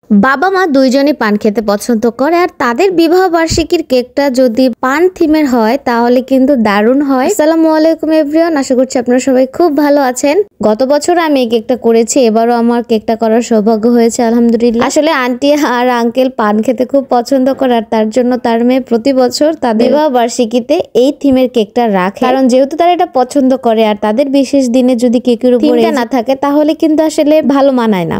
বাবা মা দুইজনই পান খেতে পছন্দ করে আর তাদের বিবাহ বার্ষিকীর কেকটা যদি পান থিমের হয় তাহলে কিন্তু দারুণ হয়। আসসালামু আলাইকুম এভরিওয়ান, আশা করছি আপনারা সবাই খুব ভালো আছেন। গত বছর আমি এই কেকটা করেছি, এবারও আমার কেকটা করার সৌভাগ্য হয়েছে আলহামদুলিল্লাহ। আসলে আন্টি আর আঙ্কেল পান খেতে খুব পছন্দ করে আর তার জন্য তার মেয়ে প্রতি বছর তাদের বিবাহ বার্ষিকীতে এই থিমের কেকটা রাখে, কারণ যেহেতু তারা এটা পছন্দ করে আর তাদের বিশেষ দিনে যদি কেকের উপরে না থাকে তাহলে কিন্তু আসলে ভালো মানায় না।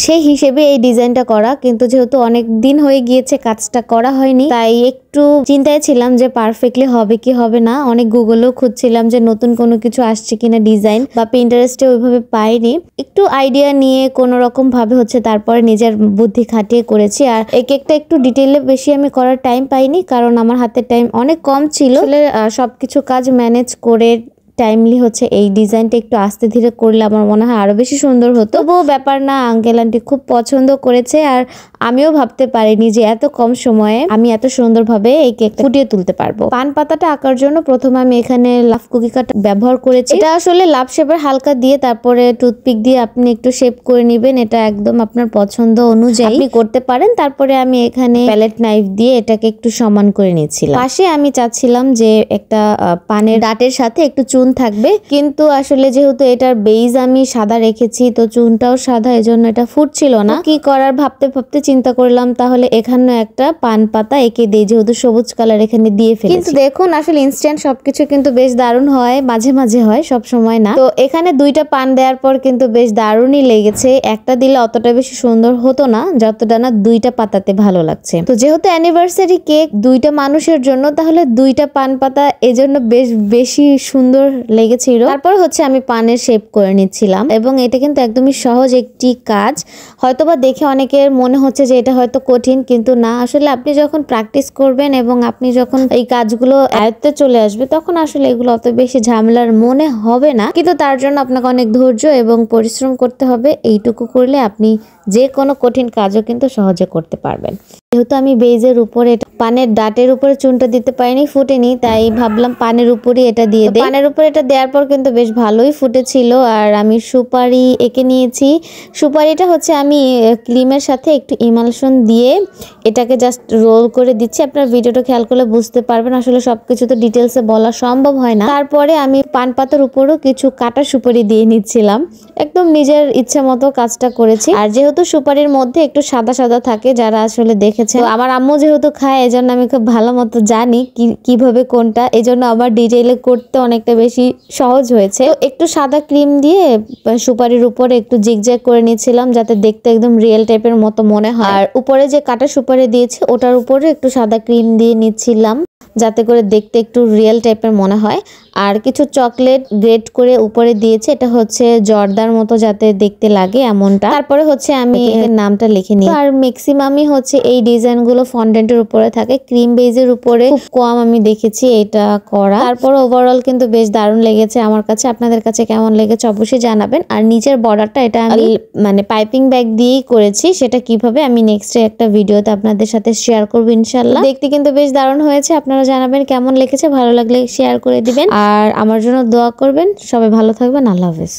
সেই হিসেবে এই ডিজাইনটা করা, কিন্তু যেহেতু অনেক দিন হয়ে গিয়েছে কাজটা করা হয়নি, তাই একটু চিন্তায় ছিলাম যে পারফেক্টলি হবে কি হবে না। অনেক গুগলেও খুঁজছিলাম যে নতুন কোনো কিছু আসছে কিনা ডিজাইন, বা পিন্টারেস্টে ওইভাবে পাইনি। একটু আইডিয়া নিয়ে কোনো রকম ভাবে তারপরে নিজের বুদ্ধি খাটিয়ে করেছি। আর এই কেকটা একটু ডিটেইলে বেশি আমি করার টাইম পাইনি, কারণ আমার হাতে টাইম অনেক কম ছিল। সবকিছু কাজ ম্যানেজ করে টাইমলি এই ডিজাইনটা একটু আস্তে ধীরে করলে আমার মনে হয় আরো বেশি সুন্দর হতো। তবুও ব্যাপার না, আঙ্কেল আন্টি খুব পছন্দ করেছে আর আমিও ভাবতে পারিনি যে এত কম সময়ে আমি এত সুন্দরভাবে এই কেকটা ফুটিয়ে তুলতে পারবো। পান পাতাটা আঁকার জন্য প্রথমে আমি এখানে লাভ কুকি কাটা ব্যবহার করেছি। এটা আসলে লাভ শেপের হালকা দিয়ে তারপরে টুথপিক দিয়ে আপনি একটু শেপ করে নেবেন, এটা একদম আপনার পছন্দ অনুযায়ী আপনি করতে পারেন। তারপরে আমি এখানে প্যালেট নাইফ দিয়ে এটাকে একটু সমান করে নিয়েছিলাম। পাশে আমি চাচ্ছিলাম যে একটা পানের ডাটের সাথে একটু চুন থাকবে, কিন্তু আসলে যেহেতু এটার বেজ আমি সাদা রেখেছি তো চুনটাও সাদা, এজন্য এটা ফুটছিল না। কি করার ভাবতে ভাবতে চিন্তা করলাম তাহলে এখানে একটা পান পাতা এঁকে দিই, যেহেতু সবুজ কালার এখানে দিয়ে ফেলেছি। কিন্তু দেখুন আসলে ইনস্ট্যান্ট সবকিছু কিন্তু বেশ দারুণ হয়, মাঝে মাঝে হয়, সব সময় না। তো এখানে দুইটা পান দেওয়ার পর কিন্তু বেশ দারুণই লেগেছে। একটা দিলে অতটা বেশি সুন্দর হতো না যতটা না দুইটা পাতাতে ভালো লাগছে। তো যেহেতু অ্যানিভার্সারি কেক দুইটা মানুষের জন্য, তাহলে দুইটা পান পাতা এজন্য বেশ বেশি সুন্দর লেগেছিল। তারপর আমি পানের শেপ করে নিচ্ছিলাম, এবং এটা কিন্তু একদমই সহজ একটি কাজ। হয়তোবা দেখে অনেকের মনে হচ্ছে যে এটা হয়তো কঠিন, কিন্তু না, আসলে আপনি যখন প্র্যাকটিস করবেন এবং আপনি যখন এই কাজগুলো আয়ত্তে চলে আসবে তখন আসলে এগুলো অত বেশি ঝামেলার মনে হবে না। কিন্তু তার জন্য আপনাকে অনেক ধৈর্য এবং পরিশ্রম করতে হবে। এইটুকু করলে আপনি যে কোনো কঠিন কাজও কিন্তু সহজে করতে পারবেন। যেহেতু আমি বেজের উপরে পানের ডাটের উপরে চুনটা দিতে পারিনি, ফুটেনি, তাই ভাবলাম পানের উপরে এটা দিয়ে দেই। পানের উপরে এটা দেওয়ার পর কিন্তু বেশ ভালোই ফুটেছিল। আর আমি সুপারি এঁকে নিয়েছি। সুপারিটা আমি ক্রিমের সাথে একটু ইমালশন দিয়ে এটাকে জাস্ট রোল করে দিচ্ছি। আপনার ভিডিওটা খেয়াল করলে বুঝতে পারবেন, আসলে সবকিছু তো ডিটেলসে বলা সম্ভব হয় না। তারপরে আমি পান পাতার উপরও কিছু কাটা সুপারি দিয়ে নিচ্ছিলাম, একদম নিজের ইচ্ছে মতো কাজটা করেছি। আর যেহেতু সুপারির মধ্যে একটু সাদা সাদা থাকে, যারা আসলে দেখেছে, আমার আম্মু যেহেতু খায় এজন্য আমি খুব ভালো মতো জানি কিভাবে কোনটা, এজন্য আবার ডিটেইলে করতে অনেকটা বেশি সহজ হয়েছে। একটু সাদা ক্রিম দিয়ে সুপারির উপরে একটু জিগজ্যাগ করে নিয়েছিলাম যাতে দেখতে একদম রিয়েল টাইপের মতো মনে হয়। আর উপরে যে কাটা সুপারি দিয়েছি ওটার উপরে একটু সাদা ক্রিম দিয়ে নিচ্ছিলাম যাতে করে দেখতে একটু রিয়েল টাইপের মনে হয়। আর কিছু চকলেট গ্রেট করে উপরে দিয়েছে, এটা জর্দার মতো যাতে দেখতে লাগে এমনটা। তারপরে আমি নামটা লিখে নিই। আর ম্যাক্সিমামই এই ডিজাইন গুলো ফন্ডেন্টের উপরে থাকে, ক্রিম বেজের উপরে খুব কম আমি দেখেছি এটা করা। তারপর ওভারঅল কিন্তু বেশ দারুণ লেগেছে আমার কাছে। আপনাদের কাছে কেমন লেগেছে অবশ্যই জানাবেন। আর নিচের বর্ডারটা এটা আমি পাইপিং ব্যাগ দিয়েই করেছি, সেটা কিভাবে আমি নেক্সট একটা ভিডিওতে আপনাদের সাথে শেয়ার করবো ইনশাল্লাহ। দেখতে কিন্তু বেশ দারুণ হয়েছে। আপনারা জানাবেন কেমন লেগেছে, ভালো লাগলে শেয়ার করে দিবেন আর আমার জন্য দোয়া করবেন। সবাই ভালো থাকবেন, আল্লাহ হাফেজ।